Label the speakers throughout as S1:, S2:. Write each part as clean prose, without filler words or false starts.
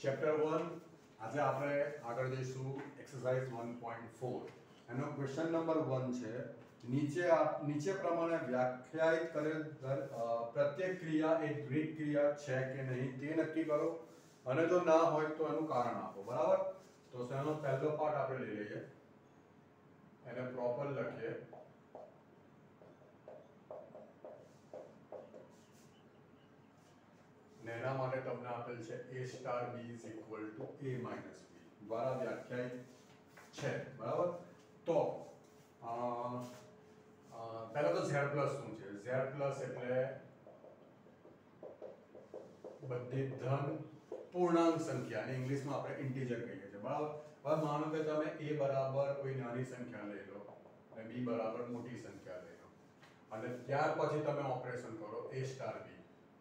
S1: Chapter 1 આજે આપણે આગળ જઈશું એક્સરસાઇઝ 1.4 એનો ક્વેશ્ચન નંબર 1 છે નીચે પ્રમાણે વ્યાખ્યાયિત કરેલ પ્રત્યેક ક્રિયા એક દ્વિક ક્રિયા છે કે નહીં તે નક્કી કરો અને જો ના હોય તો એનું કારણ આપો બરાબર તો એનો પહેલો પાર્ટ આપણે લઈ લઈએ એને પ્રોપર લખીએ ને એના માટે તમને આપેલ છે a star b is equal to a minus b દ્વારા વ્યાખ્યાયિત છે બરાબર તો પહેલા તો z પ્લસ શું છે z પ્લસ એટલે બધી ધન પૂર્ણાંક સંખ્યા ને ઇંગ્લિશમાં આપણે ઇન્ટીજર કહીએ છીએ બરાબર હવે માનો કે તમે a બરાબર કોઈ નાની સંખ્યા લઈ લો અને b બરાબર મોટી સંખ્યા લઈ લો અને ત્યાર પછી તમે ઓપરેશન કરો a સ્ટાર b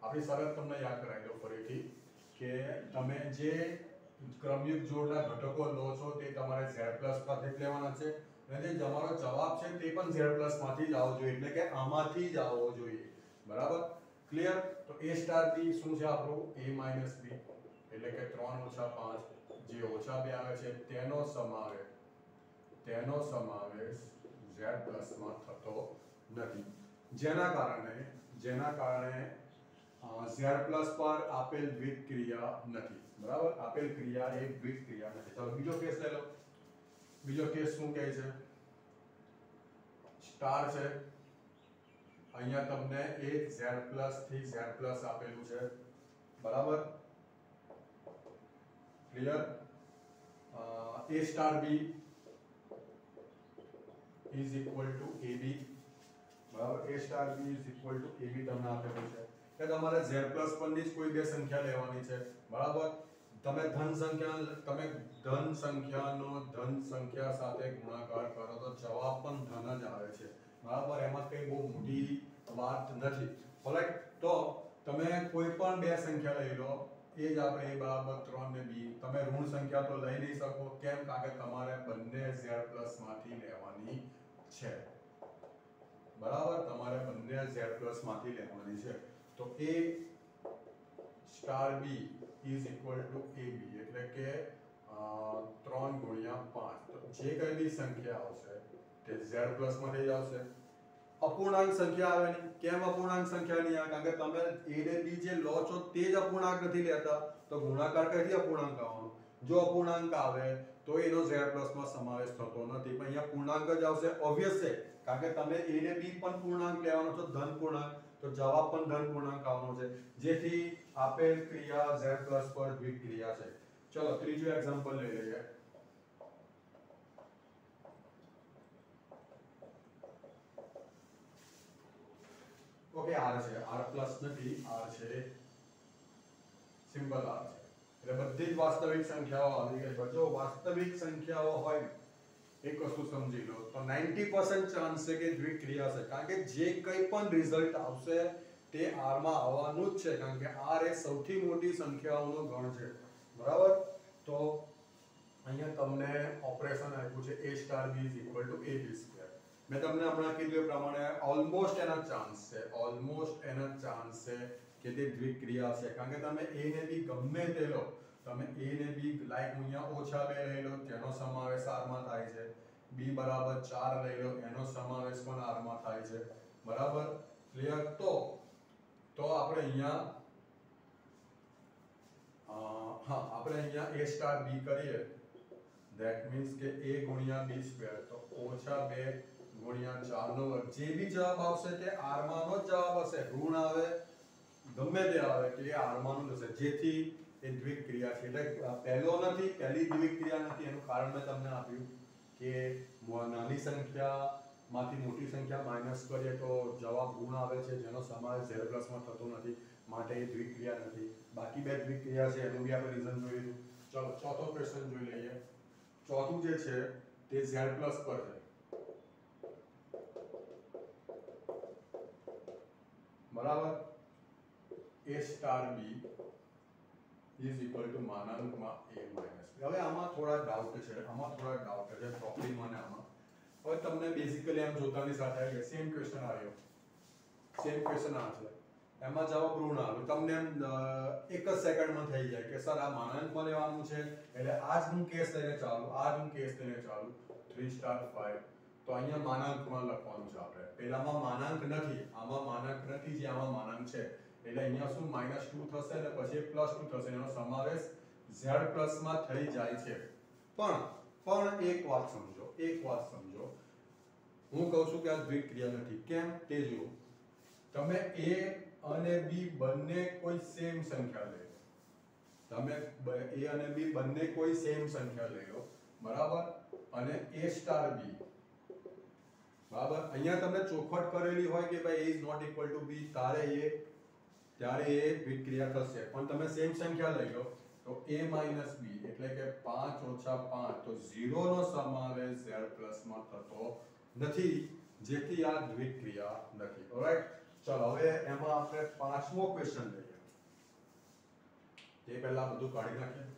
S1: આપણી શરત તમને યાદ કરાવી દો ફરીથી કે તમે જે ક્રમયુક્ત જોડના ઘટકો લો છો તે તમારે z પ્લસ માંથી લેવાના છે અને જે તમારો જવાબ છે તે પણ z પ્લસ માંથી જ આવવો જોઈએ એટલે કે આમાંથી જ આવવો જોઈએ બરાબર ક્લિયર તો a સ્ટાર b શું છે આપણું a માઈનસ b એટલે કે 3 ઓછા 5 જે ઓછા 2 આવે છે તેનો સમાવેશ z પ્લસ માં થતો નથી જેના કારણે z પ્લસ પર આપેલ દ્વિક ક્રિયા નથી બરાબર આપેલ ક્રિયા એક દ્વિક ક્રિયા નથી ચાલો બીજો કેસ લઈ લો બીજો કેસ શું કહે છે સ્ટાર છે અહીંયા તમને એક z પ્લસ થી z પ્લસ આપેલું છે બરાબર clear a star b is equal to ab બરાબર a star b is equal to ab તમને આપેલું છે કે તમારે z પ્લસ પરની જ કોઈ બે સંખ્યા લેવાની છે બરાબર તમે ધન સંખ્યાનો ધન સંખ્યા સાથે ગુણાકાર કરો તો જવાબ પણ ધન જ આવે છે બરાબર એમાં કઈ બહુ મોટી વાત નથી ઓલરાઈટ તો તમે કોઈ પણ બે સંખ્યા લઈ લો એ જ આપણે a બરાબર 3 ને b તમે ઋણ સંખ્યા તો લઈ નહીં શકો કેમ કારણ કે તમારે બંને z પ્લસ માંથી લેવાની છે બરાબર તમારે બંને z પ્લસ માંથી લેવાની છે તો a star b is equal to ab એટલે કે 3 ગુણ્યા 5 તો જે કઈ બી સંખ્યા આવશે તે z પ્લસ માંથી જ આવશે અપૂર્ણાંક સંખ્યા આવે નહીં કેમ અપૂર્ણાંક સંખ્યા નહીં આવે કારણ કે તમે a ને b જે લો છો તે જ અપૂર્ણાંક નથી લેતા તો ગુણાકાર કઈથી અપૂર્ણાંક આવવાનો જો અપૂર્ણાંક આવે તો એનો z પ્લસ માં સમાવેશ થતો નથી પણ અહીંયા પૂર્ણાંક જ આવશે ઓબ્વિયસ છે કારણ કે તમે a ને b પણ પૂર્ણાંક લેવાનો છો ધન પૂર્ણાંક તો જવાબ પણ ધન પૂર્ણાંક આવવાનો છે જેથી આપેલ ક્રિયા z પ્લસ પર દ્વિક ક્રિયા છે ચલો ત્રીજું એક્ઝામ્પલ લઈ લઈએ ઓકે r છે r પ્લસ નથી r છે સિમ્પલ r છે એટલે બધી જ વાસ્તવિક સંખ્યાઓ આવી ગઈ છે જો વાસ્તવિક સંખ્યાઓ હોય એક વસ્તુ સમજી લો તો 90% ચાન્સ છે કે દ્વિક ક્રિયા છે કારણ કે જે કંઈ પણ રિઝલ્ટ આવશે તે r માં આવવાનું જ છે કારણ કે r એ સૌથી મોટી સંખ્યાઓનો ગણ છે બરાબર તો અહીંયા તમને ઓપરેશન આપ્યું છે a star b is equal to ab square મેં તમને હમણાં કીધું એ પ્રમાણે ઓલમોસ્ટ એના ચાન્સ છે કે તે દ્વિક ક્રિયા છે કારણ કે તમે a ને b ગમે તે લો તમે a ને b લાઈક અહીંયા ઓછા 2 લઈ લો તેનો સમાવેશ r માં થાય છે b બરાબર 4 લઈ લો એનો સમાવેશ પણ r માં થાય છે બરાબર ક્લિયર તો આપણે અહીંયા આપણે અહીંયા a સ્ટાર b કરીએ ધેટ મીન્સ કે a ગુણ્યા b સ્ક્વેર તો ઓછા 2 ગુણ્યા 4 નો વર્ગ જે બી જવાબ આવશે તે r માંનો જ જવાબ હશે ઋણ આવે ગમે તે આવે કે એ r માંનો જ હશે જેથી એ દ્વિક ક્રિયા છે એટલે પહેલી દ્વિક ક્રિયા નથી એનું કારણ મેં તમને આપ્યું કે નાની સંખ્યામાંથી મોટી સંખ્યા માઈનસ કરીએ તો જવાબ ઋણ આવે છે જેનો સમાવેશ z પ્લસ માં થતો નથી માટે એ દ્વિક ક્રિયા નથી બાકી બે દ્વિક ક્રિયા છે એનું બી આપણે રીઝન જોઈ લીધું ચલો ચોથો ક્વેશ્ચન જોઈ લઈએ ચોથું જે છે તે z પ્લસ પર છે બરાબર a star b is equal to માનાંકમાં a minus હવે આમાં થોડા ડાઉટ છે પ્રોપરલી મને આમાં હવે તમને બેઝિકલી આમ જોતાની સાથે સેમ ક્વેશ્ચન આવ્યો સેમ ક્વેશ્ચન આ છે એમાં જવાબ ઋણ આવે. તમને એમ એક જ સેકન્ડમાં થઈ જાય કે સર આ માનાંકમાં લેવાનું છે એટલે આજ હું કેસ લઈને ચાલુ 3 સ્ટાર 5. તો અહીંયા માનાંકમાં લખવાનું છે આપણે. પહેલામાં માનાંક નથી, આમાં માનાંક નથી, જે આમાં માનાંક છે એટલે અહીંયા શું -2 થશે અને પછી +2 થશે. એનો સમાવેશ z+ માં થઈ જાય છે. પણ એક વાત સમજો, હું કહું છું કે આ દ્વિક્રિયા નથી. કેમ તે જુઓ. તમે a અને b બંને કોઈ સેમ સંખ્યા લઈ લો. તમે a અને b બંને કોઈ સેમ સંખ્યા લઈ લો, બરાબર, અને a સ્ટાર b, બરાબર. અહીંયા તમને ચોખવટ કરેલી હોય કે ભાઈ a is not equal to b, ત્યારે એ દ્વિક્રિયા થશે. પણ તમે સેમ સંખ્યા લઈ લો તો a માઇનસ b એટલે કે 5 ઓછા 5, તો 0 નો સમાવેશ z+ માં થતો નથી, જેથી આ દ્વિક્રિયા નથી. ઓલરાઈટ, ચલો હવે એમાં આપણે પાંચમો ક્વેશ્ચન લઈએ. તે પહેલા બધું કાઢી નાખીએ.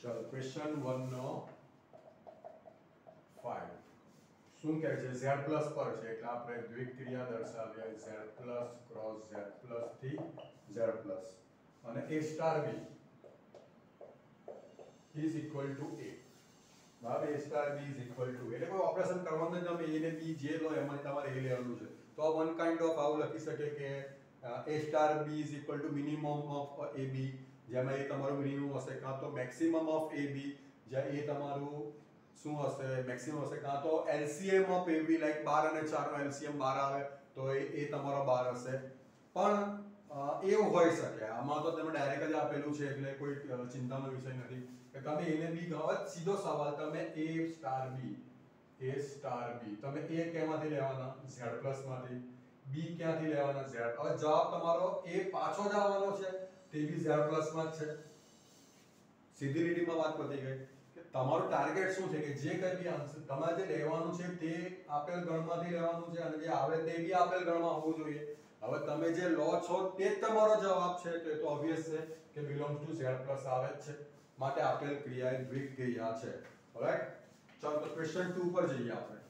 S1: ચલો ક્વેશ્ચન 1 નો 5 શું કહે છે? z+ પર છે એટલે આપણે દ્વિક્રિયા દર્શાવીએ z+ ક્રોસ z+ થી z+, અને a star b is equal two a. બરાબર, a star b is equal two, એટલે કોઈ ઓપરેશન કરવાનું નથી. તમે a ને b જે લો એમાં તમારે a લેવાનું છે. તો વન કાઇન્ડ ઓફ આવું લખી શકે કે a star b is equal two minimum of ab, જેમાં a તમારું મિનિમમ હશે, કાં તો મેક્સિમમ ઓફ ab, જ્યાં a તમારું શું હશે, મેક્સિમમ હશે, કાં તો LCM ઓફ ab, લાઈક 12 અને 4 નો LCM 12 આવે તો એ તમારો 12 હશે. પણ એવું હોઈ શકે. આમાં તો તમે ડાયરેક્ટ જ આપેલું છે એટલે કોઈ ચિંતાનો વિષય નથી કે તમે a ને b ગણો. સીધો સવાલ, તમે a સ્ટાર b તમે a કેમાંથી લેવાના? z+ માંથી. b ક્યાંથી લેવાના? z. હવે જવાબ તમારો a પાછો જ આવવાનો છે, તે બી z+ માં જ છે. સીધી લીટીમાં વાત પતી ગઈ. કે તમારું ટાર્ગેટ શું છે કે જે કંઈ બી આન્સર તમારે જે લેવાનું છે તે આપેલ ગણમાંથી લેવાનું છે, અને જે આવે તે બી આપેલ ગણમાં હોવું જોઈએ. હવે તમે જે લો છો તે જ તમારો જવાબ છે, તો એ તો ઓબવિયસ છે કે બિલોંગ્સ ટુ z+ આવે જ છે. માટે આપેલ ક્રિયા એ દ્વિક્રિયા છે. ઓલરાઈટ, ચાલો તો ક્વેશ્ચન 2 પર જઈએ આપણે.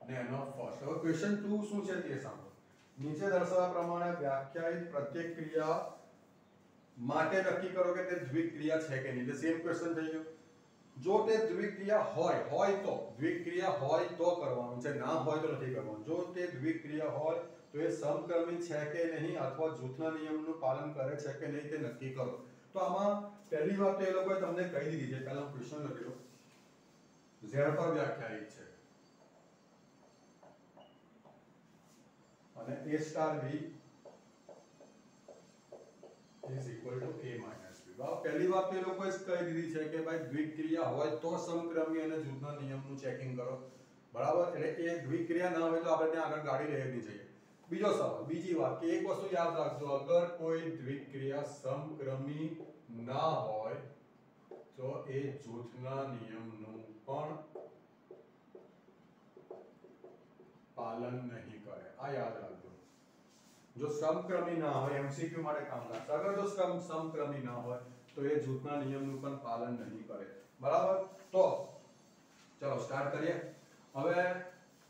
S1: ને એનો ફર્સ્ટ. હવે ક્વેશ્ચન 2 શું છે તે સાંભળો. નીચે દર્શાવ્યા પ્રમાણે વ્યાખ્યાયિત પ્રત્યેક ક્રિયા માટે નક્કી કરો કે તે દ્વિક્રિયા છે કે નહીં. એટલે સેમ ક્વેશ્ચન થઈ ગયો. જો તે દ્વિક્રિયા હોય તો કરવાનું છે, ના હોય તો નથી કરવાનું. જો તે દ્વિક્રિયા હોય તો એ સમક્રમી છે કે નહીં અથવા જૂથના નિયમનું પાલન કરે છે કે નહીં તે નક્કી કરો. તો આમાં પહેલી વાત તો એ લોકોએ તમને કહી દીધી છે. પહેલા ક્વેશ્ચન લખી લો. z પર વ્યાખ્યાયિત છે અને a star b is equal to a minus b. પહેલી વાત તો એ લોકોએ કહી દીધી છે કે ભાઈ દ્વિક્રિયા હોય તો સમક્રમી અને જૂથના નિયમનું ચેકિંગ કરો. બરાબર, એટલે એ દ્વિક્રિયા ના હોય તો આપણે ત્યાં આગળ ગાડી લઈ નહીં જઈએ. બીજો સવાલ, બીજી વાત કે એક વસ્તુ યાદ રાખજો, અગર કોઈ દ્વિક્રિયા સમક્રમી ના હોય તો એ જૂથના નિયમનું પણ પાલન નહીં કરે. આ યાદ રાખજો. જો સમક્રમી ના હોય, MCQ માટે કામ લાગશે. અગર જો સમક્રમી ના હોય તો એ જૂથના નિયમનું પણ પાલન નહીં કરે. બરાબર, તો ચલો સ્ટાર્ટ કરીએ. હવે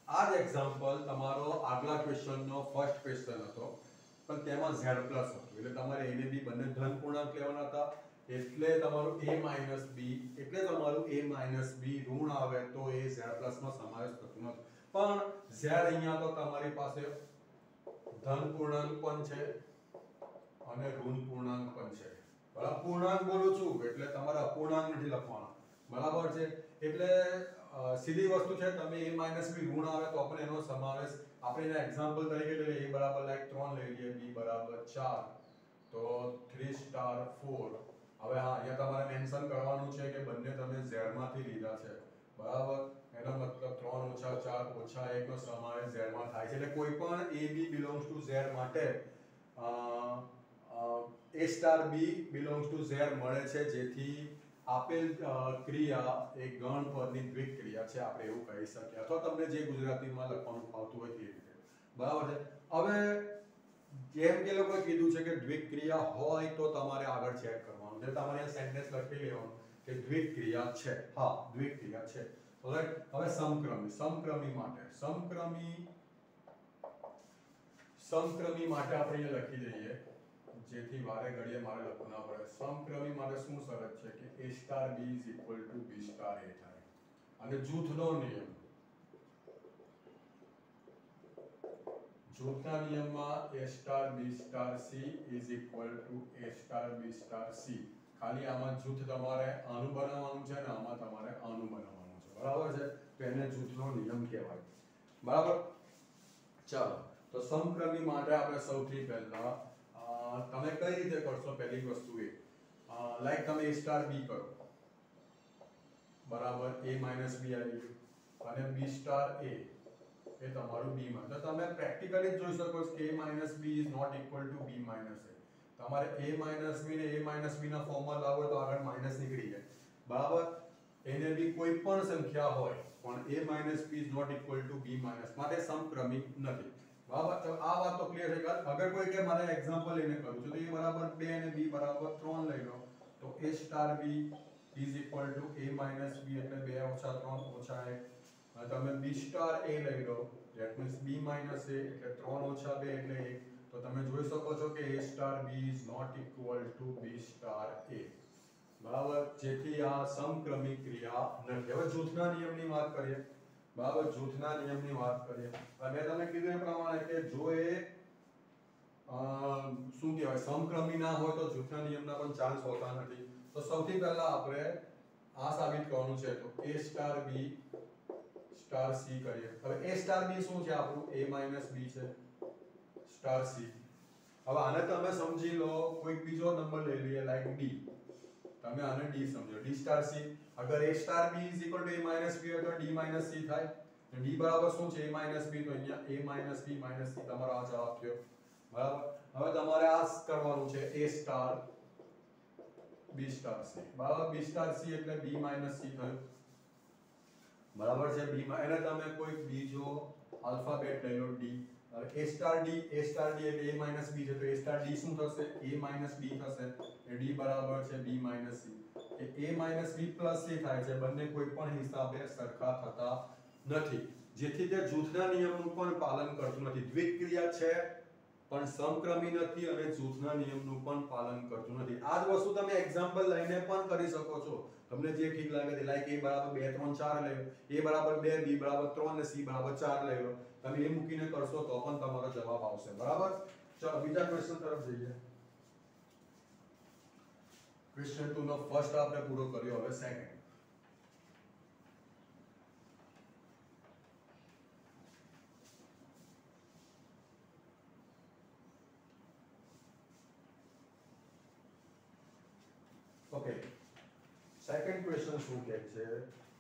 S1: આ જ એક્ઝામ્પલ તમારો આગલા ક્વેશ્ચનનો ફર્સ્ટ ક્વેશ્ચન હતો, પણ તેમાં z+ હતું. એટલે તમારે a ને b બંને ધન પૂર્ણાંક લેવાના હતા. એટલે તમારું a માઇનસ b, એટલે તમારું a માઇનસ b ઋણ આવે તો એ z+ માં સમાવેશ થતો નથી. પણ z અહીંયા તો તમારી પાસે ધન પૂર્ણાંક પણ છે અને ઋણ પૂર્ણાંક પણ છે. બરાબર, પૂર્ણાંક બોલું છું એટલે તમારે અપૂર્ણાંક નથી લખવાનો. બરાબર છે, એટલે સીધી વસ્તુ છે. તમે a માઇનસ b ઋણ આવે તો આપણે એનો સમાવેશ, આપણે એના એક્ઝામ્પલ તરીકે લઈએ. a બરાબર લાઈક 3 લઈ લઈએ, b બરાબર 4, તો 3 સ્ટાર 4. હવે હા, અહીંયા તમારે મેન્શન કરવાનું છે કે બંને તમે z માંથી લીધા છે. બરાબર, એનો મતલબ 3 ઓછા 4 ઓછા 1 નો સમાવેશ z માં થાય છે. એટલે કોઈ પણ a b belongs to z માટે a star b belongs to z મળે છે, જેથી આપેલ ક્રિયા એ ગણ પરની દ્વિક્રિયા છે, આપણે એવું કહી શકીએ. અથવા તમને જે ગુજરાતીમાં લખવાનું ફાવતું હોય તે રીતે. બરાબર છે. હવે જેમ કે લોકોએ કીધું છે કે દ્વિક્રિયા હોય તો તમારે આગળ ચેક કરવાનું છે. તમારે આ સેન્ટેન્સ લખી લેવાનું કે દ્વિક્રિયા છે. હા, દ્વિક્રિયા છે. રાઈટ. હવે સમક્રમી માટે આપણે અહીંયા લખી દઈએ જેથી વારે ઘડીએ મારે લખવું ના પડે. સમક્રમી માટે શું શરત છે કે a star b is equal to b star a થાય. અને જૂથના નિયમમાં a star b star c is equal to a star b star c. ખાલી આમાં જૂથ તમારે આનું બનાવવાનું છે ને આમાં તમારે આનું બનાવવાનું છે. બરાબર છે. તો એને જૂથનો નિયમ કહેવાય. બરાબર. ચાલો, તો સમક્રમી માટે આપણે સૌથી પહેલા તમે કઈ રીતે કરશો? પહેલી વસ્તુ એ લાઈક તમે a સ્ટાર b કરો બરાબર, a માઇનસ b આવી ગયું અને b સ્ટાર a એ તમારું b માં. તો તમે પ્રેક્ટિકલી જોઈ શકો છો કે a minus b is not equal to b minus a. તમારે a માઇનસ b ને a માઇનસ b ના ફોર્મમાં લાવો તો આગળ માઇનસ નીકળી જાય. બરાબર. એને બી કોઈ પણ સંખ્યા હોય પણ a minus b is not equal to b minus, માટે સમક્રમી નથી. બરાબર. તો આ વાત તો ક્લિયર છે. અગર કોઈ કે મારે એક્ઝામ્પલ લઈને કરું છું તો a બરાબર 2 અને b બરાબર 3 લઈ લો તો a star b is equal two a minus b એટલે 2 ઓછા 3 ઓછા 1. અને તમે b સ્ટાર a લઈ લો that means b minus a એટલે 3 ઓછા 2 એટલે 1. તો તમે જોઈ શકો છો કે a star b is not equal to b star a. બરાબર. જેથી આ સમક્રમી ક્રિયા નથી. હવે જૂથના નિયમની વાત કરીએ. બરાબર. જૂથના નિયમની વાત કરીએ. મેં તમને કીધું એ પ્રમાણે કે જો એ શું કહેવાય સમક્રમી ના હોય તો જૂથના નિયમના પણ ચાન્સ હોતા નથી. તો સૌથી પહેલા આપણે આ સાબિત કરવાનું છે. તો a star b star c કરીએ. હવે a સ્ટાર b શું છે? આપણું a માઇનસ b છે સ્ટાર c. હવે આને તમે સમજી લો કોઈક બીજો નંબર લઈ લઈએ લાઈક d. તમે આને d સમજો, d સ્ટાર c. અગર a star b is equal two a minus b હોય તો d માઇનસ c થાય. d બરાબર શું છે? a minus b. તો અહીંયા a minus b minus c તમારો આ જવાબ થયો. બરાબર. હવે તમારે આ કરવાનું છે a star b star c. બરાબર. b સ્ટાર c એટલે b માઇનસ c થયું. બરાબર છે. b માં એને તમે કોઈ બીજો આલ્ફાબેટ લઈ લો d. હવે a સ્ટાર d એટલે a માઇનસ b છે તો a સ્ટાર d શું થશે? a માઇનસ b થશે. એ d બરાબર છે b minus c. A a minus b plus c થાય છે. બંને કોઈ પણ હિસાબે સરખા થતા નથી. જેથી તે જૂથના નિયમનું પણ પાલન કરતું નથી. દ્વિક્રિયા છે પણ સમક્રમી નથી અને જૂથના નિયમનું પણ પાલન કરતું નથી. આ જ વસ્તુ તમે એક્ઝામ્પલ લઈને પણ કરી શકો છો. તમને જે ઠીક લાગે તે લાઈક a બરાબર 2 3 4 લઈ લો, a બરાબર 2, b બરાબર 3 અને c બરાબર 4 લઈ લો. તમે એ મૂકીને કરશો તો પણ તમારો જવાબ આવશે. બરાબર. ચલો બીજા ક્વેશ્ચન તરફ જઈએ. ક્વેશ્ચન 2 નો ફર્સ્ટ આપણે પૂરો કર્યો. હવે સેકન્ડ. ઓકે. સેકન્ડ ક્વેશ્ચન શું કહે છે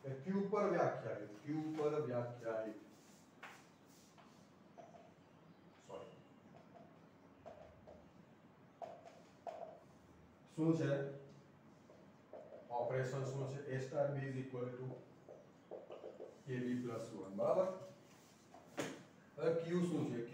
S1: કે q પર વ્યાખ્યાયિત સોરી શું છે ઓપરેશન શું છે? a star b is equal two ab plus 1. બરાબર. હવે q શું છે? q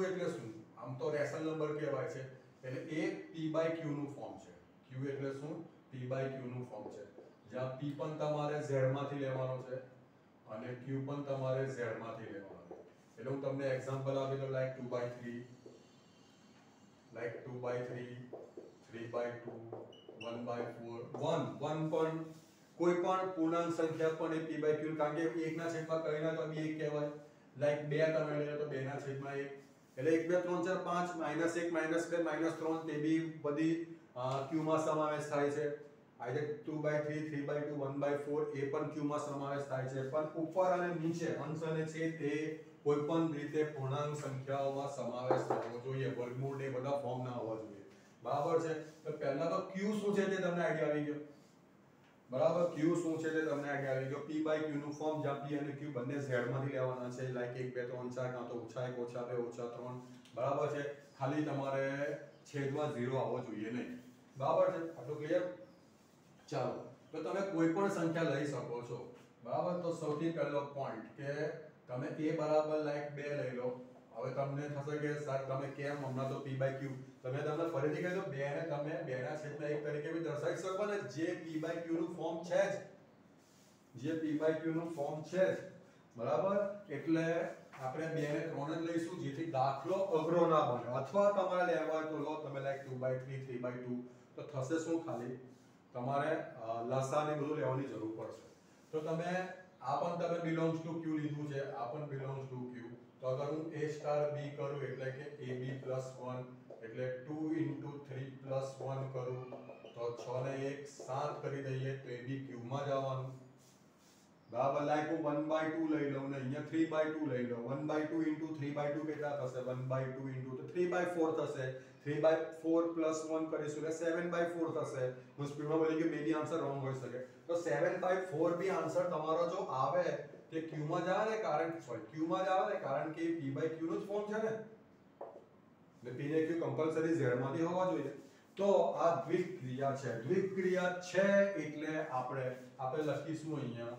S1: એટલે શું? આમ તો રેશનલ નંબર કહેવાય છે. એટલે એ p બાય q નું ફોર્મ છે. q એટલે શું? p બાય q નું ફોર્મ છે. જ્યાં p પણ તમારે z માંથી લેવાનો છે અને q પણ તમારે z માંથી લેવાનો છે. એટલે હું તમને એક્ઝામ્પલ આપી દઉં લાઈક 2/3, લાઈક 2/3, 3/2, 1/4. 1 પણ કોઈ પણ પૂર્ણાંક સંખ્યા પણ એ p બાય q, કારણ કે 1 ના છેદમાં કઈ ના તો બી 1 કહેવાય. લાઈક 2 તમે લઈ લો તો 2 ના છેદમાં 1. એટલે 1 2 3 4 5 -1 -2 -3 તે બી બધી q માં સમાવેશ થાય છે. આઈધર 2/3, 3/2, 1/4 એ પણ q માં સમાવેશ થાય છે. પણ ઉપર અને નીચે અંશ અને છેદ એ કોઈ પણ રીતે પૂર્ણાંક સંખ્યાઓમાં સમાવેશ થવો જોઈએ. વર્ગમૂળ એ બધા ફોર્મ ના હોવા જોઈએ. બરાબર છે. તો પહેલા તો q શું છે તે તમને આઈડિયા આવી ગયો. બરાબર. q શું છે તે તમને આઈડિયા આવી ગયો. p બાય q નું ફોર્મ જ્યાં p અને q બંને z માંથી લેવાના છે. લાઈક 1 2 3 4 કાં તો -1 -2 -3. બરાબર છે. ખાલી તમારે છેદમાં 0 આવવો જોઈએ નહીં. બરાબર છે. આટલું ક્લિયર? ચાલો. તો તમે કોઈ પણ સંખ્યા લઈ શકો છો. બરાબર. તો સૌથી પહેલો પોઈન્ટ કે તમે a બરાબર લાઈક 2 લઈ લો. હવે તમને થશે કે સર તમે કેમ હમણાં તો p/q તમે તમને ફરીથી કહી દો 2 ને તમે 2 ના છેદમાં 1 તરીકે બી દર્શાવી શકો ને, જે p/q નું ફોર્મ છે જ, જે p/q નું ફોર્મ છે જ, બરાબર. એટલે આપણે 2 ને 3 જ લઈશું જેથી દાખલો અઘરો ના બને. અથવા તમારે લેવા હોય તો લો તમે લાઈક 2/3 3/2 તો થશે શું, ખાલી તમારે લસા ને બધું લેવાની જરૂર પડશે. તો તમે આ પણ તમે બિલોંગ્સ ટુ q લીધું છે, આ પણ બિલોંગ્સ ટુ q. તો અગર હું a સ્ટાર b કરું એટલે કે ab + 1 એટલે 2 * 3 + 1 કરું તો 6 ને 1 7 કરી દઈએ તો ab q માં જવાનું. બરાબર. લાઈક હું 1/2 લઈ લઉં ને અહીંયા 3/2 લઈ લઉં. 1/2 * 3/2 કેટલા થશે? 1/2 * 3/4 થશે. 3/4 + 1 કરીશું એટલે 7/4 થશે. હું સ્પીડમાં બોલી ગયો, મે બી આન્સર રોંગ હોઈ શકે. તો 7/4 બી આન્સર તમારો જો આવે તે q માં જ આવે ને, કારણ કે p/q નું જ ફોર્મ છે ને. એટલે p ને q કમ્પલસરી z માંથી હોવા જોઈએ. તો આ દ્વિક્રિયા છે. દ્વિક્રિયા છે એટલે આપણે લખીશું અહીંયા,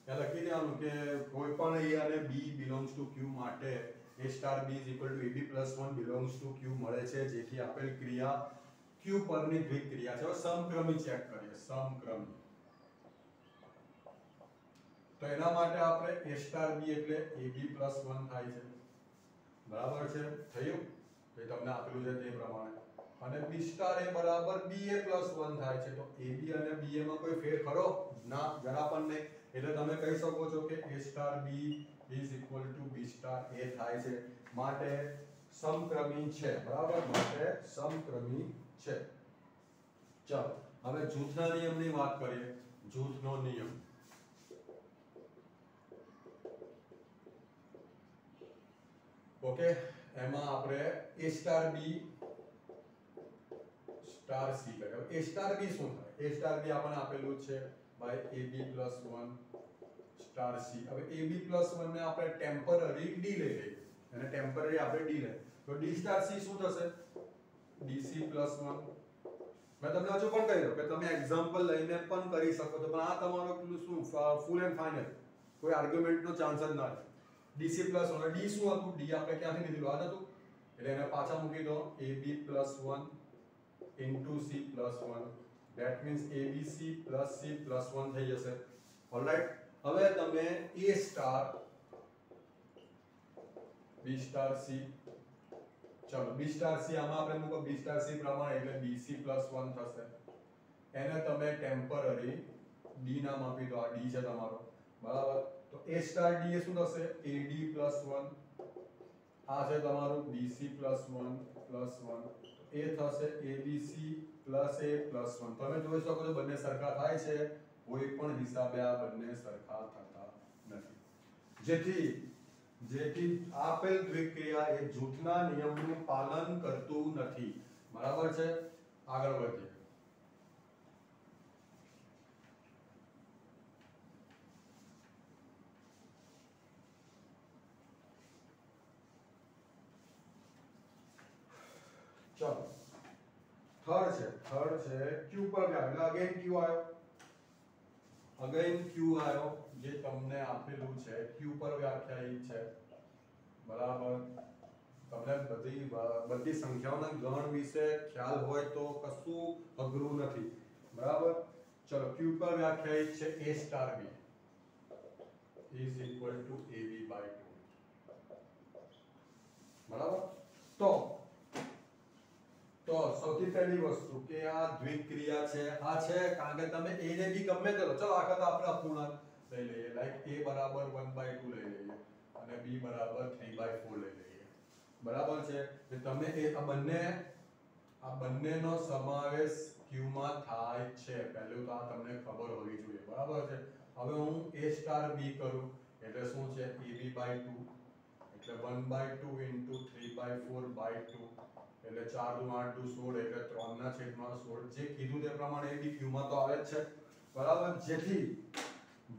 S1: ત્યાં લખી દેવાનું કે કોઈ પણ a અને b belongs to q માટે a star b = ab + 1 belongs to q મળે છે, જેથી આપેલ ક્રિયા q પરની દ્વિક્રિયા છે. હવે સમક્રમી ચેક કરીએ. સમક્રમી તો એના માટે આપણે a સ્ટાર b એટલે ab + 1 થાય છે, બરાબર છે. થયું? તો તમને આપેલું છે તે પ્રમાણે. અને b સ્ટાર a બરાબર ba + 1 થાય છે. તો ab અને ba માં કોઈ ફેર ખરો? ના, જરા પણ નહીં. એટલે તમે કહી શકો છો કે a star b = b star a થાય છે. માટે સમક્રમી છે, બરાબર. માટે સમક્રમી છે. ચાલો હવે જૂથના નિયમની વાત કરીએ. જૂથનો નિયમ. ઓકે, એમાં આપણે a star b star c કરીએ. a સ્ટાર b શું થાય? a સ્ટાર b આપણને આપેલું છે બાય ab + 1 સ્ટાર c. હવે ab + 1 ને આપણે ટેમ્પરરી d લઈ લઈએ, અને ટેમ્પરરી આપણે d લઈએ તો d સ્ટાર c શું થશે? dc + 1. મેં તમને હજુ પણ કહી દઉં કે તમે એક્ઝામ્પલ લઈને પણ કરી શકો છો, પણ આ તમારો શું ફૂલ એન્ડ ફાઇનલ, કોઈ આર્ગ્યુમેન્ટનો ચાન્સ જ ના છે. dc + 1 d શું હતું? d આપણે ક્યાંથી લીધેલું? આ હતું. એટલે એને પાછા મૂકી દો. ab + 1 * c + 1 that means abc + c + 1 થઈ જશે. ઓલરાઈટ. હવે તમે a star b star c, ચલો b સ્ટાર c આમાં આપણે મૂકો b સ્ટાર c પ્રમાણે એટલે bc + 1 થશે. એને તમે ટેમ્પરરી d નામ આપી દો. આ d છે તમારો, બરાબર. તો a સ્ટાર d એ શું થશે? ad + 1. આ છે તમારું bc + 1 + 1. એ થશે abc + a + 1. તમે જોઈ શકો છો બંને સરખા થાય છે. કોઈ પણ હિસાબે આ બંને સરખા થતા નથી. જેથી આપેલ દ્વિક્રિયા એ જૂથના નિયમનું પાલન કરતું નથી, બરાબર છે. આગળ વધીએ. ચલો થર્ડ છે q પર વ્યાખ્યા. અગેન q આવ્યો, જે તમને આપેલું છે q પર વ્યાખ્યાયિત છે, બરાબર. તમને બધી સંખ્યાઓના ગણ વિશે ખ્યાલ હોય તો કશું અઘરું નથી, બરાબર. ચલો q પર વ્યાખ્યાયિત છે a સ્ટાર b = ab/2, બરાબર. તો સૌથી પહેલી વસ્તુ કે આ દ્વિક્રિયા છે. આ છે કારણ કે તમે a ને b ગમે તે લો. ચલો આ વખત આપણે અપૂર્ણાંક લઈ લઈએ. લાઈક a બરાબર 1/2 લઈ લઈએ અને b બરાબર 3/4 લઈ લઈએ, બરાબર છે. એટલે તમે આ બંનેનો સમાવેશ q માં થાય છે. પહેલું તો આ તમને ખબર હોવી જોઈએ, બરાબર છે. હવે હું a સ્ટાર b કરું એટલે શું છે? ab/2 એટલે 1/2 * 3/4/2 એટલે 4 * 8 = 16 એટલે 3/16. જે કીધું તે પ્રમાણે ab q માં તો આવે જ છે, બરાબર.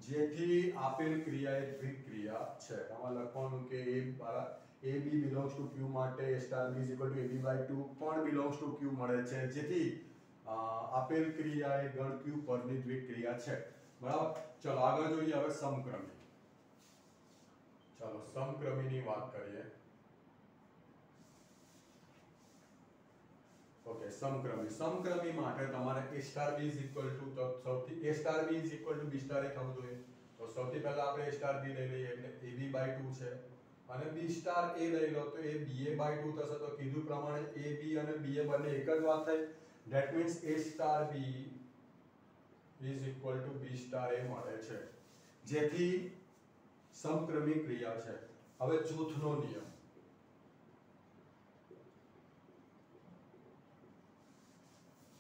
S1: જેથી આપેલ ક્રિયા એ દ્વિક્રિયા છે. આમાં લખવાનું કે ab belongs to q માટે a સ્ટાર b = ab/2 પણ belongs to q મળે છે, જેથી આપેલ ક્રિયા એ ગણ q પરની દ્વિક્રિયા છે, બરાબર. ચલો આગળ જોઈએ હવે સમક્રમી. ચાલો સમક્રમીની વાત કરીએ. ઓકે, સમક્રમી માટે તમારે a star b is equal to, તો સૌથી a star b is equal to b star A થવું જોઈએ. તો સૌથી પહેલા આપણે a સ્ટાર b લઈ લઈએ એટલે ab/2 છે, અને b સ્ટાર a લઈ લો તો એ ba/2 થશે. તો કીધું પ્રમાણે ab અને ba બંને એક જ વાત થઈ. That means a star b is equal to b star a મળે છે, જેથી સમક્રમી ક્રિયા છે. હવે જૂથનો નિયમ,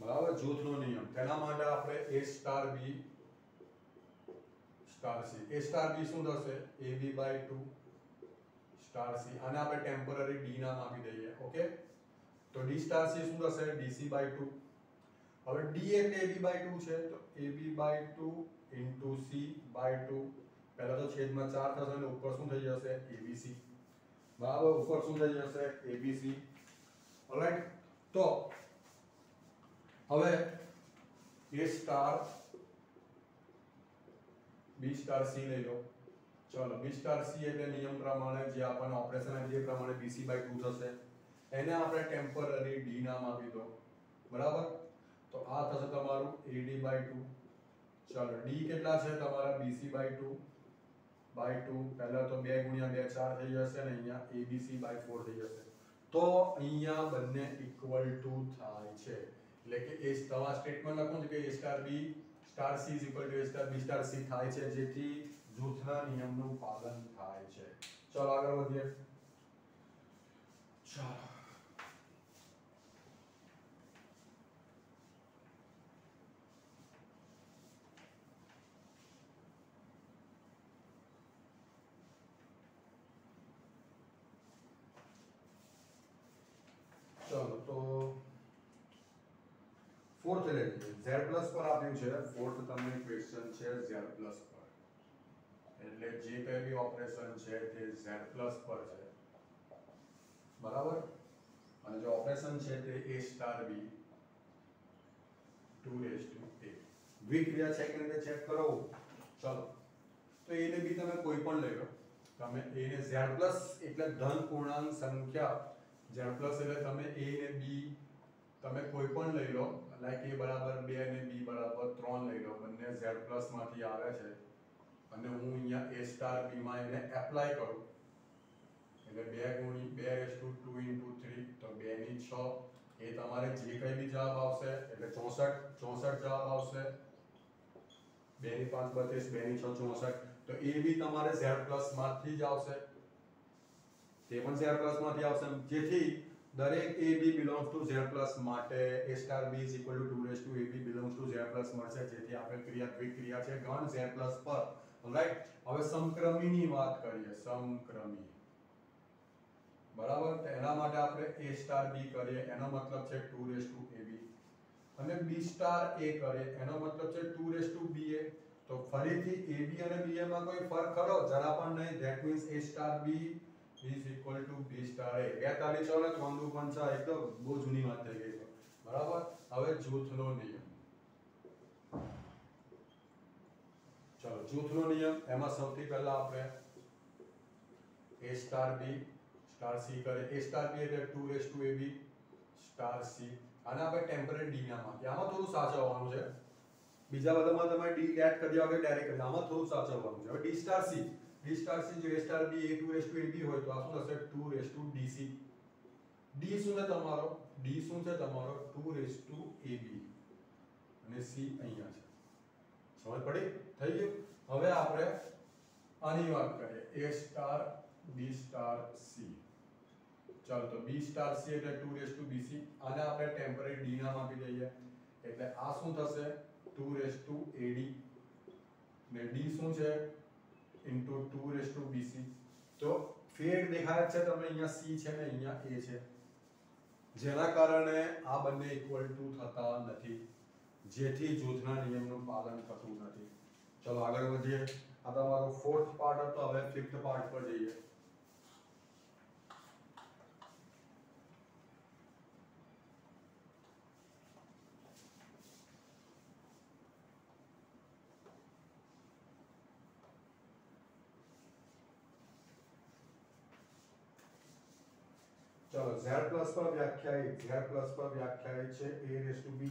S1: બરાબર, જૂથનો નિયમ. તેના માટે આપણે a star b star c, a star b શું થશે? ab/2 સ્ટાર c, આને આપણે ટેમ્પરરી d નામ આપી દઈએ. ઓકે, તો d સ્ટાર c શું થશે? dc/2. હવે d એટલે ab/2 છે, તો ab/2 into c/2. પહેલા તો છેદમાં 4 થશે અને ઉપર શું થઈ જશે? abc. બરાબર, ઉપર શું થઈ જશે? abc. ઓલરાઈટ, તો હવે a star b star c લઈ લો. ચલો, b સ્ટાર c એટલે નિયમ પ્રમાણે જે આપણને ઓપરેશન આપે એ પ્રમાણે bc/2 થશે. એને આપણે ટેમ્પરરી d નામ આપી દો. બરાબર, તો આ થશે તમારું ad/2. ચલો, d કેટલા છે તમારા? bc/2 પહેલા તો 2 ગુણ્યા 2 4 થઈ જશે અને અહીંયા abc/4 થઈ જશે. તો અહીંયા બંને ઇક્વલ ટુ થાય છે. એટલે કે એ તમારા સ્ટેટમેન્ટ લખવું છે કે a star b star c is equal two a star b star c થાય છે, જેથી જૂથના નિયમનું પાલન થાય છે. ચલો આગળ વધીએ. ચાલો, તો ફોર્થ લઈ લઈએ. z પ્લસ પર આપ્યું છે. ફોર્થ તમને ક્વેશ્ચન છે z પ્લસ પર, એટલે જે કઈ બી ઓપરેશન છે તે z પ્લસ પર છે. બરાબર, અને જે ઓપરેશન છે તે a સ્ટાર b 2a. દ્વિક્રિયા છે કે નહીં ચેક કરો. ચલો, તો a ને b તમે કોઈ પણ લઈ લો. તમે a ને z પ્લસ એટલે ધન પૂર્ણાંક સંખ્યા, z પ્લસ એટલે તમે a ને b તમે કોઈ પણ લઈ લો. લાઈક a બરાબર 2 અને b બરાબર 3 લઈ લો. બંને z પ્લસ માંથી આવે છે અને હું અહીંયા a સ્ટાર b માં એને એપ્લાય કરું એટલે 2 ગુણી 2 રેસ ટુ 2 into 3, તો 2 ની 6. એ તમારે જે કઈ બી જવાબ આવશે એટલે 64 જવાબ આવશે. 2 ની 5 32, 2 ની 6 64. તો એ બી તમારે z પ્લસ માંથી જ આવશે, તે પણ z પ્લસ માંથી આવશે, જેથી દરેક a b belongs to z plus માટે a star b is equal to 2 raised to a b belongs to z plus મળશે, જેથી આપેલ ક્રિયા દ્વિક્રિયા છે ગણ z પ્લસ પર. રાઈટ, હવે સમક્રમીની વાત કરીએ. સમક્રમી, બરાબર, તો એના માટે આપણે a સ્ટાર b કરીએ, એનો મતલબ છે 2 raised to ab, અને b સ્ટાર a કરીએ, એનો મતલબ છે 2 raised to ba. તો ફરીથી ab અને ba માં કોઈ ફરક ખરો? જરા પણ નહીં. That means a star b is equal to b star a. 2 તારી 6 ને 3 દુ 5, એક તો બહુ જૂની વાત થઈ ગઈ છે. બરાબર, હવે જૂથનો નિયમ. ચલો, જૂથનો નિયમ, એમાં સૌથી પહેલા આપણે a star b star c કરે. a સ્ટાર b એટલે 2 raised to ab star c, આને આપણે ટેમ્પરરી d નામ આપીએ. આમાં થોડું સાચવવાનું છે. બીજા બધામાં તમે d એડ કરી દો કે ડાયરેક્ટ કરી દો. આમાં થોડું સાચવવાનું છે. હવે d સ્ટાર c જો a star b a 2 raised to ab હોય તો આ શું થશે? 2 raised to dc. d શું છે તમારો? 2 raised to ab અને c અહીંયા છે. સમજ પડી? થઈ ગયું. હવે આપણે આની વાત કરીએ. a star b star c. ચાલો, તો b સ્ટાર c એટલે 2 raised to bc. આને આપણે ટેમ્પરરી d નામ આપી દઈએ. એટલે આ શું થશે? 2 raised to ad ને d શું છે? into 2 raised to bc. તો ફેર દેખાય છે તમને, અહીંયા c છે ને અહીંયા a છે, જેના કારણે આ બંને ઇક્વલ ટુ થતા નથી, જેથી જૂથના નિયમનું પાલન થતું નથી. ચલો આગળ વધીએ. આ તમારો ફોર્થ પાર્ટ હતો. હવે ફિફ્થ પાર્ટ પર જઈએ. चलो z प्लस पर व्याख्यायित છે a raise to b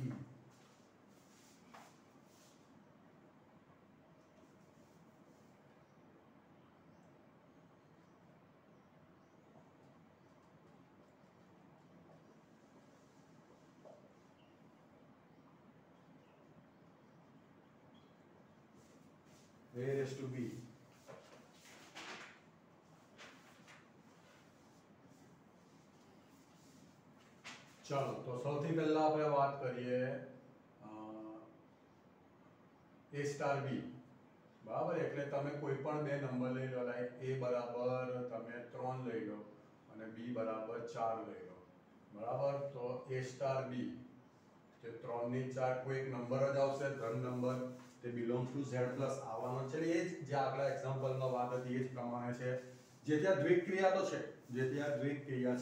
S1: a raise to b चलो तो સૌથી પહેલા આપણે વાત કરીએ a સ્ટાર b બરાબર એટલે તમે કોઈ પણ બે નંબર લઈ લો લાઈક a બરાબર તમે 3 લઈ લો અને b બરાબર 4 લઈ લો બરાબર તો a સ્ટાર b જે 3 ની 4 કોઈ એક નંબર જ આવશે ધન નંબર તે બિલોંગ્સ ટુ z પ્લસ આવવાનો છે એ જ જે આગલા એક્ઝામ્પલમાં વાત હતી એ જ પ્રમાણે છે જે ત્યાં દ્વિક ક્રિયા તો છે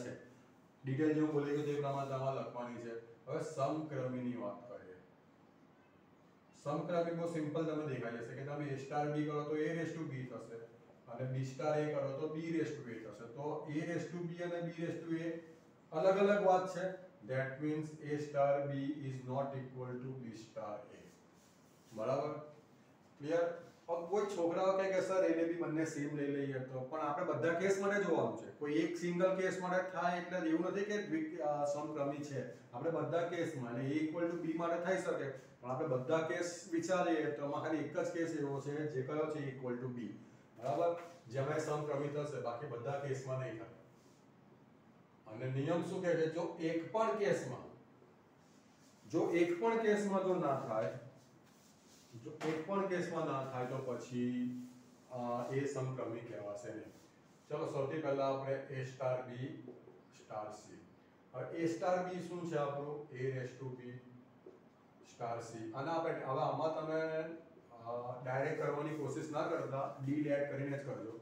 S1: છે ડિટેલ જેવું બોલી ગયું તે પ્રમાણે તમારે લખવાની છે હવે સમક્રમીની વાત કરીએ સમક્રમી બહુ સિમ્પલ તમને દેખાઈ જશે કે તમે a સ્ટાર b કરો તો a રેઝ ટુ b થશે અને b સ્ટાર a કરો તો b રેઝ ટુ a થશે તો a રેઝ ટુ b અને b રેઝ ટુ a અલગ અલગ વાત છે that means a star b is not equal to b star a બરાબર ક્લિયર अब કોઈ છોકરાઓ કહે કે સર એને બી બંને સેમ લઈ લઈએ તો પણ આપણે બધા કેસ માટે જોવાનું છે કોઈ એક સિંગલ કેસ માટે થાય એટલે એવું નથી કે સમક્રમી છે આપણે બધા કેસમાં અને a ઇક્વલ ટુ b માટે થઈ શકે પણ આપણે બધા કેસ વિચારીએ તો આમાં ખાલી એક જ કેસ એવો છે જે કયો છે ઇક્વલ ટુ b બરાબર જેમાં સમક્રમી થશે બાકી બધા કેસમાં નહીં થાય અને નિયમ શું કહે છે જો એક પણ કેસમાં જો ના થાય જો એક પણ કેસમાં ના થાય તો પછી એ સમક્રમી કહેવાશે નહીં ચલો સૌથી પહેલા આપણે a star b star c હવે a સ્ટાર b શું છે આપણું a raise to b star c અને આપણે હવે આમાં તમે ડાયરેક્ટ કરવાની કોશિશ ના કરતા d એડ કરીને જ કરજો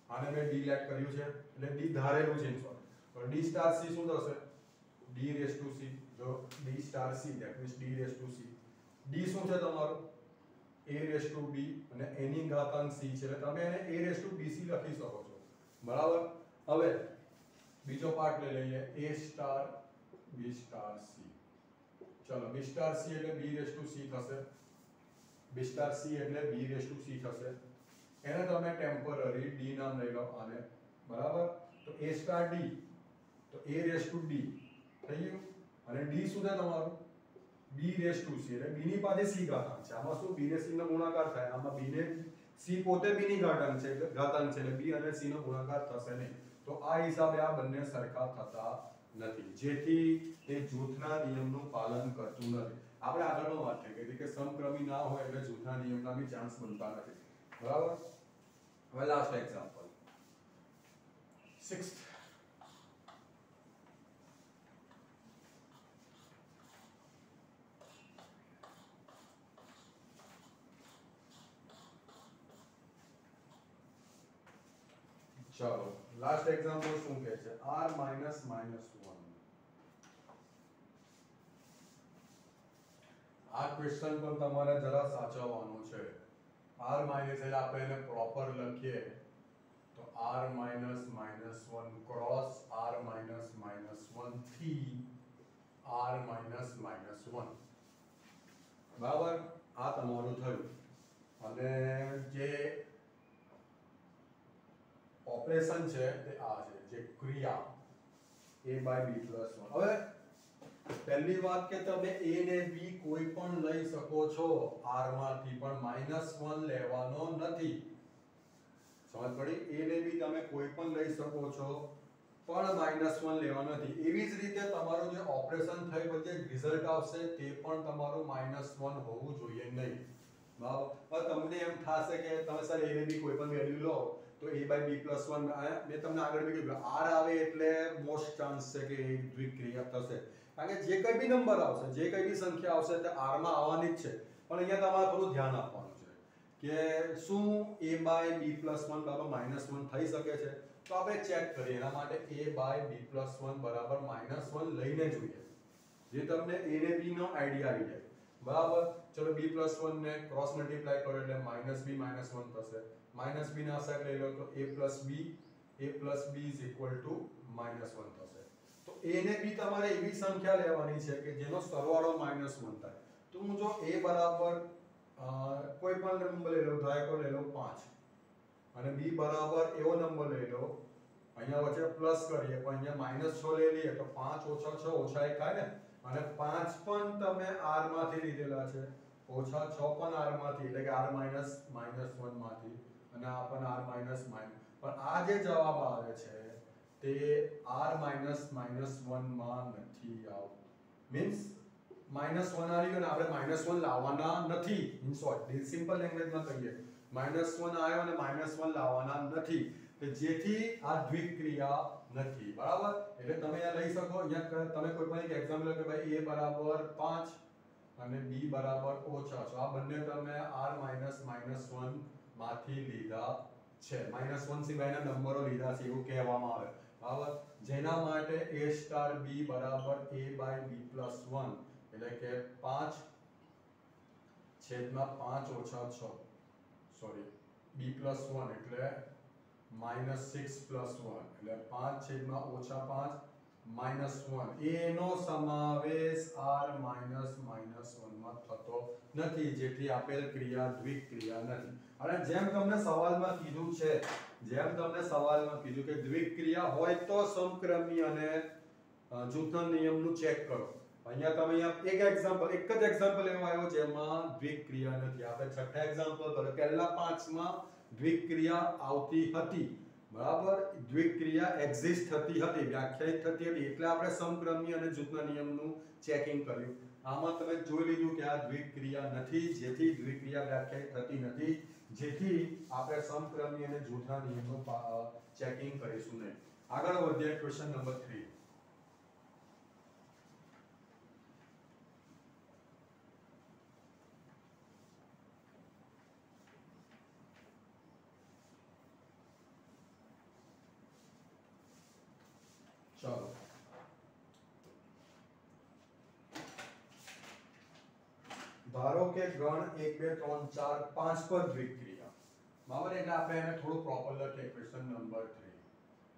S1: આને મેં d એડ કર્યું છે એટલે d ધારેલું છે તો d સ્ટાર c શું થશે d રેઝ ટુ c જો d star c that means d raise to c d શું છે તમારું a રેઝ ટુ b અને a ની ઘાતાંક c છે એટલે તમે એને a રેઝ ટુ bc લખી શકો છો બરાબર હવે બીજો પાર્ટ લઈ લઈએ a star b star c ચલો b સ્ટાર c એટલે b રેઝ ટુ c થશે b સ્ટાર c એટલે b રેઝ ટુ c થશે એને તમે ટેમ્પરરી d નામ લઈ લો આને બરાબર તો a સ્ટાર d તો a રેઝ ટુ d થઈ ગયું અને d શું છે તમારું b રેઝ ટુ c એટલે b ની પાસે c ઘાતાંક છે આમાં શું b ને c નો ગુણાકાર થાય આમાં b ને c પોતે b ની ઘાતાંક છે એટલે b અને c નો ગુણાકાર થશે નહીં તો આ હિસાબે આ બંને સરખા થતા નથી જેથી તે જૂથના નિયમનું પાલન કરતું નથી આપણે આગળનો વાત થઈ ગઈ કે સમક્રમી ના હોય એટલે જૂથના નિયમના બી ચાન્સ બનતા નથી બરાબર હવે લાસ્ટ એક્ઝામ્પલ 6th चलो लास्ट एग्जांपल શું કહે છે r - -1 આ ક્વેશ્ચન પર તમારે જરા સાચવવાનું છે r માઈનસ એટલે આપણે એને પ્રોપર લખીએ તો r - -1 ક્રોસ r - -1 થી r - -1 બરાબર આ તમારું થયું અને જે ઓપરેશન છે તે આ છે જે ક્રિયા a/b+1 હવે પહેલી વાત કે તમે a ને b કોઈ પણ લઈ શકો છો r માંથી પણ -1 લેવાનો નથી સમજ પડી a ને b તમે કોઈ પણ લઈ શકો છો પણ -1 લેવાનો નથી એવી જ રીતે તમારું જે ઓપરેશન થઈ પછી રિઝલ્ટ આવશે તે પણ તમારું -1 હોવું જોઈએ નહીં બરાબર તમને એમ થશે કે તમે સર a ને b કોઈ પણ વેલ્યુ લો તો a/b+1 મેં તમને આગળ બી કીધું r આવે એટલે મોસ્ટ ચાન્સ છે કે એ દ્વિક્રિયા થશે કારણ કે જે કંઈ બી નંબર આવશે જે કંઈ બી સંખ્યા આવશે તે r માં આવવાની જ છે પણ અહીંયા તમારે થોડું ધ્યાન આપવાનું છે કે શું a/b+1 બરાબર -1 થઈ શકે છે તો આપણે ચેક કરીએ એના માટે a/b+1 બરાબર -1 લઈને જોઈએ જે તમને a ને b નો આઈડિયા આવી જાય બરાબર ચલો b+1 ને ક્રોસ મલ્ટીપ્લાય કરો એટલે -b -1 થશે -b ના સાઈડ લઈ લો તો a+b is equal to -1 થશે તો a ને b તમારે એવી સંખ્યા લેવાની છે કે જેનો સરવાળો -1 થાય. તો હું જો a બરાબર કોઈ પણ નંબર લઈ લો, ધારો કે લઈ લો 5 અને b બરાબર એવો નંબર લઈ લો, અહીંયા વચ્ચે પ્લસ કરીએ પણ અહીંયા -6 લઈ લઈએ તો 5 - 6 - 1 થાય ને, અને 5 પણ તમે r માંથી લીધેલા છે, -6 પણ r માંથી, એટલે કે r - -1 માંથી, અને આ પણ r - પણ આ જે જવાબ આવે છે તે r - -1 માં નથી આવતું. મીન્સ -1 આવી ગયો ને, આપણે -1 લાવવાના નથી. ઇન શોર્ટ, સિમ્પલ લેંગ્વેજમાં કહીએ, -1 આવ્યો અને -1 લાવવાના નથી, કે જેથી આ દ્વિક્રિયા નથી. બરાબર? એટલે તમે અહીંયા લઈ શકો, અહીંયા તમે કોઈ પણ એક એક્ઝામ્પલ લો કે ભાઈ a બરાબર 5 અને b બરાબર -6. આ બંને તમે r - -1 માંથી લીધા છે. -1 સિવાયના નંબરો લીધા છે એવું કહેવામાં આવે. બરાબર? જેના માટે a સ્ટાર b બરાબર a/b+1, એટલે કે 5 છેદમાં 5 ઓછા 6, સોરી, b+1 એટલે -6+1, એટલે 5 છેદમાં -5 -1, એનો સમાવેશ r - -1 માં થતો નથી, જેથી આપેલ ક્રિયા દ્વિક્રિયા નથી. અને જેમ તમને સવાલમાં કીધું કે દ્વિક્રિયા હોય તો સમક્રમી અને જૂથના નિયમનું ચેક કરો. અહીંયા એક જ એક્ઝામ્પલ એવો આવ્યો જેમાં દ્વિક્રિયા નથી. આપણે છઠ્ઠા એક્ઝામ્પલ પર પહેલા 5માં દ્વિક્રિયા આવતી હતી. બરાબર? દ્વિક્રિયા એક્ઝિસ્ટ થતી હતી, વ્યાખ્યાયિત થતી હતી, એટલે આપણે સમક્રમી અને જૂથના નિયમનું ચેકિંગ કર્યું. આમાં તમે જોઈ લીધું કે આ દ્વિક્રિયા નથી, જેથી દ્વિક્રિયા વ્યાખ્યાયિત થતી નથી, જેથી આપણે સમક્રમી અને જૂથના નિયમનું ચેકિંગ કરીશું નહીં. આગળ વધીએ, ક્વેશ્ચન નંબર 3. ચાલો, ધારો કે ગણ 1 2 3 4 5 પર દ્વિક્રિયા. બરાબર? એટલે આપણે એને થોડું પ્રોપર લખીએ. ક્વેશ્ચન નંબર 3,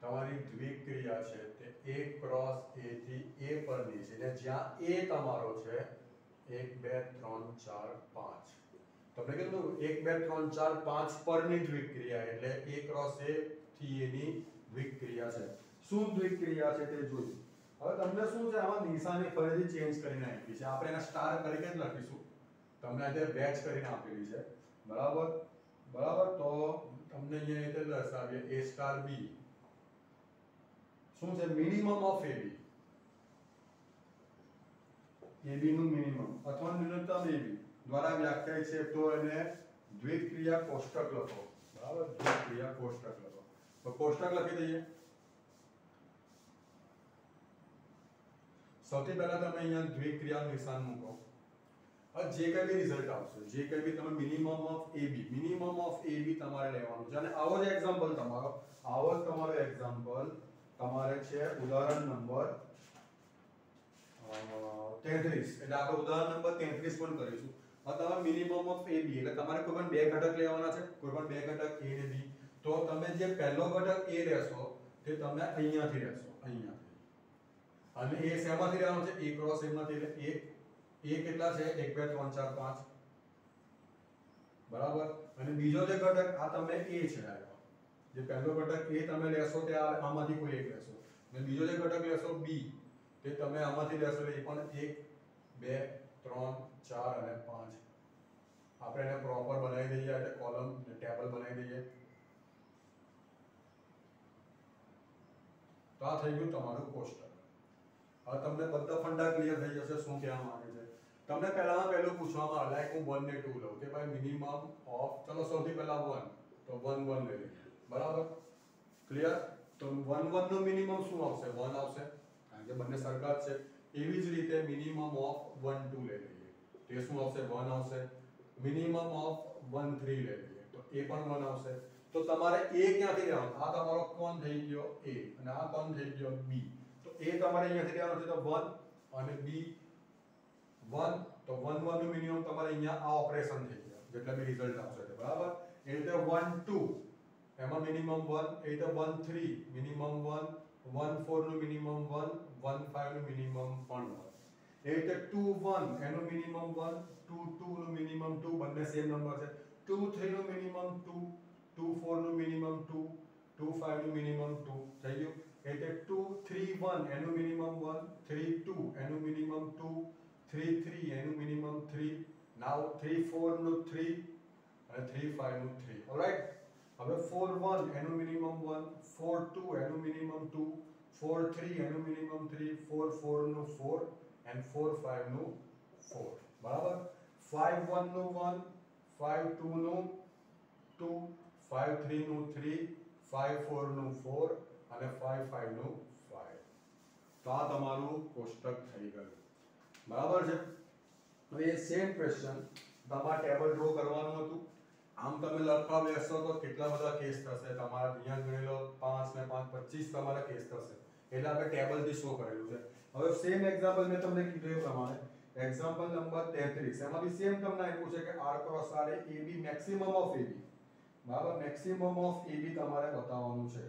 S1: તમારી દ્વિક્રિયા છે તે a ક્રોસ a થી a પરની છે, એટલે જ્યાં a તમારો છે 1 2 3 4 5. તમને કીધું 1 2 3 4 5 પરની દ્વિક્રિયા, એટલે a ક્રોસ a થી a ની દ્વિક્રિયા છે. શું દ્વિક્રિયા છે તે જોઈશું. હવે તમને શું છે, આમાં નિશાની ફરીથી ચેન્જ કરીને આપી છે. આપણે એને સ્ટાર તરીકે જ લખીશું. તમને આજે બેચ કરીને આપેલી છે. બરાબર? તો તમને અહીંયા એટલે દર્શાવીએ a સ્ટાર b શું છે, મિનિમમ ઓફ ab નું મિનિમમ અથવા ન્યૂનતમ ab દ્વારા વ્યાખ્યાયિત છે. તો એને દ્વિક્રિયા કોષ્ટક લખો. બરાબર? દ્વિક્રિયા કોષ્ટક લખો. તો કોષ્ટક લખી દઈએ. સૌથી પહેલા તમે અહીંયા દ્વિક્રિયા નિશાન મૂકો. હવે જે કંઈ બી રિઝલ્ટ આવશે, જે કંઈ બી તમે મિનિમમ ઓફ ab તમારે લેવાનું છે. અને આવો જ એક્ઝામ્પલ તમારો તમારે છે ઉદાહરણ નંબર 33. એટલે આપણે ઉદાહરણ નંબર 33 પણ કરીશું. હવે તમારે મિનિમમ ઓફ ab એટલે તમારે કોઈ પણ બે ઘટક લેવાના છે, કોઈ પણ બે ઘટક a અને b. તો તમે જે પહેલો ઘટક a લેશો તે તમે અહીંયાથી લેશો, અહીંયાથી. અને એ શેમાંથી લેવાનો છે, a ક્રોસ a માંથી. એટલે a કેટલા છે, 1 2 3 4 5. બરાબર? અને બીજો જે ઘટક આ તમે a છે, આવ્યો જે પહેલો ઘટક a તમે લેશો તે આમાંથી કોઈ એક લેશો, અને બીજો જે ઘટક લેશો b તે તમે આમાંથી લેશો, એટલે એ પણ 1 2 3 4 અને 5. આપણે એને પ્રોપર બનાવી દઈએ, એટલે કોલમ ને ટેબલ બનાવી દઈએ. તો આ થઈ ગયું તમારું કોષ્ટક. હવે તમને બધા ફંડા ક્લિયર થઈ જશે શું કહેવા માંગે છે. તમને પહેલું પૂછવામાં આવે, લાઈક હું 1 ને 2 લઉં કે ભાઈ મિનિમમ ઓફ, ચલો સૌથી પહેલા 1, તો 1 1 લઈ લઈએ. બરાબર? ક્લિયર? તો 1 1 નો મિનિમમ શું આવશે, 1 આવશે, કારણ કે બંને સરખા જ છે. એવી જ રીતે મિનિમમ ઓફ 1 2 લઈ લઈએ, તો એ શું આવશે, 1 આવશે. મિનિમમ ઓફ 1 3 લઈ લઈએ, તો એ પણ 1 આવશે. તો તમારે a ક્યાંથી લેવાનું, આ તમારો કોણ થઈ ગયો a, અને આ કોણ થઈ ગયો b. તો a તમારે અહીંયાથી લેવાનો છે, તો 1, અને b 1. તો 1 1 નું મિનિમમ તમારે અહીંયા આ ઓપરેશન થઈ ગયા, જેટલા બી રિઝલ્ટ આવશે તે. બરાબર? એ રીતે 1 2 એમાં મિનિમમ 1, એ રીતે 1 3 મિનિમમ 1, 1 4 નું મિનિમમ 1, 1 5 નું મિનિમમ પણ 1. એ રીતે 2 1 એનું મિનિમમ 1, 2 2 નું મિનિમમ 2, બંને સેમ નંબર છે. 2 3 નું મિનિમમ 2, 2 4 નું મિનિમમ 2, 2 5 નું મિનિમમ 2 થઈ ગયું. એટલે 2 3 1 એનું મિનિમમ 1, 3 2 એનું મિનિમમ 2, 3 3 એનું મિનિમમ 3, નાઉ 3 4 નું 3 અને 3 5 નું 3. ઓલરાઈટ. હવે 4 1 એનું મિનિમમ 1, 4 2 એનું મિનિમમ 2, 4 3 એનું મિનિમમ 3, 4 4 નું 4 and 4 5 નું 4. બરાબર. 5 1 નું 1, 5 2 નું 2, 5 3 નું 3, 5 4 નું 4 અને 5 5 નું 5. તો આ તમારું કોષ્ટક થઈ ગયું. બરાબર છે. હવે એ સેમ ક્વેશ્ચન તમારે ટેબલ ડ્રો કરવાનું હતું. આમ તમે લખવા બેસો તો કેટલા બધા કેસ થશે. તમારે અહીંયા ગણી લો 5 ને 5 25 તમારા કેસ થશે. એટલે આપણે ટેબલથી શો કરેલું છે. હવે સેમ એક્ઝામ્પલ મેં તમને કીધું એ પ્રમાણે એક્ઝામ્પલ નંબર 33 એમાં બી સેમ તમને આપ્યું છે કે r cross r A AB maximum of AB. બરાબર. મેક્સિમમ ઓફ AB તમારે બતાવવાનું છે.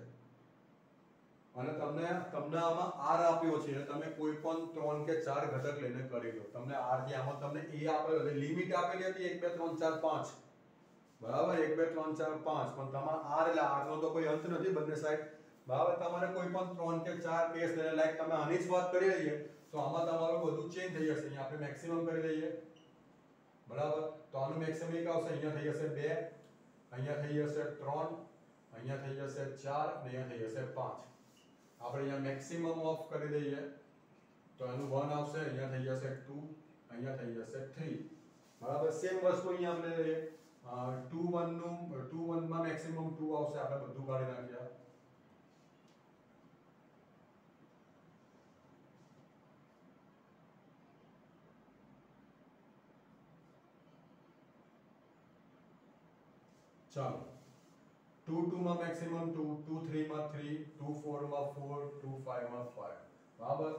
S1: અને તમને આમાં r આપ્યો છે એટલે તમે કોઈ પણ 3 કે 4 ઘટક લઈને કરી લો. તમને r થી આમાં તમને a આપેલો એટલે લિમિટ આપેલી હતી 1 2 3 4 5. બરાબર. 1 2 3 4 5 પણ તમારે r એટલે r નો તો કોઈ અંત નથી બંને સાઈડ. બરાબર. તમારે કોઈ પણ 3 કે 4 કેસ લઈને લાઈક તમે આની જ વાત કરી લઈએ તો આમાં તમારું બધું ચેન્જ થઈ જશે. અહીંયા આપણે મેક્સિમમ કરી દઈએ. બરાબર. તો આનું મેક્સિમમ એક આવશે. અહીંયા થઈ જશે 2, અહીંયા થઈ જશે 3, અહીંયા થઈ જશે 4 અને અહીંયા થઈ જશે 5. આપણે અહીંયા મેક્સિમમ ઓફ કરી દઈએ તો એનું 1 આવશે. અહીંયા થઈ જશે 2, અહીંયા થઈ જશે 3. બરાબર. સેમ વસ્તુ અહીંયા આપણે લઈએ 2 1 નું 2 1 માં મેક્સિમમ 2 આવશે. આપણે બધું કાઢી નાખ્યા. ચાલો 2 2 માં મેક્સિમમ 2, 2 3 માં 3, 2 4 માં 4, 2 5 માં 5. બરાબર.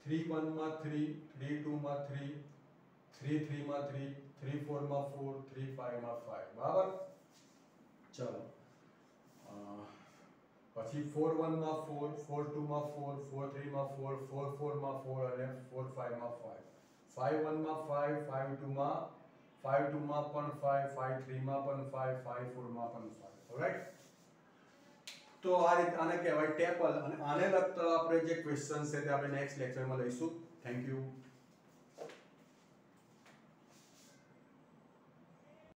S1: 3 1 માં 3, 3 2 માં 3, 3 3 માં 3, 3 4 માં 4, 3 5 માં 5. બરાબર. ચાલો પછી 4 1 માં 4, 4 2 માં 4, 4 3 માં 4, 4 4 માં 4 અને 4 5 માં 5. 5 1 માં 5, 5 2 માં 5 2 માં પણ 5, 5 3 માં પણ 5, 5 4 માં પણ 5. ઓલરાઈટ. તો આ રીતે આને કહેવાય ટેબલ અને આને લગતા આપણે જે ક્વેશ્ચન છે તે આપણે નેક્સ્ટ લેક્ચરમાં લઈશું. Thank you.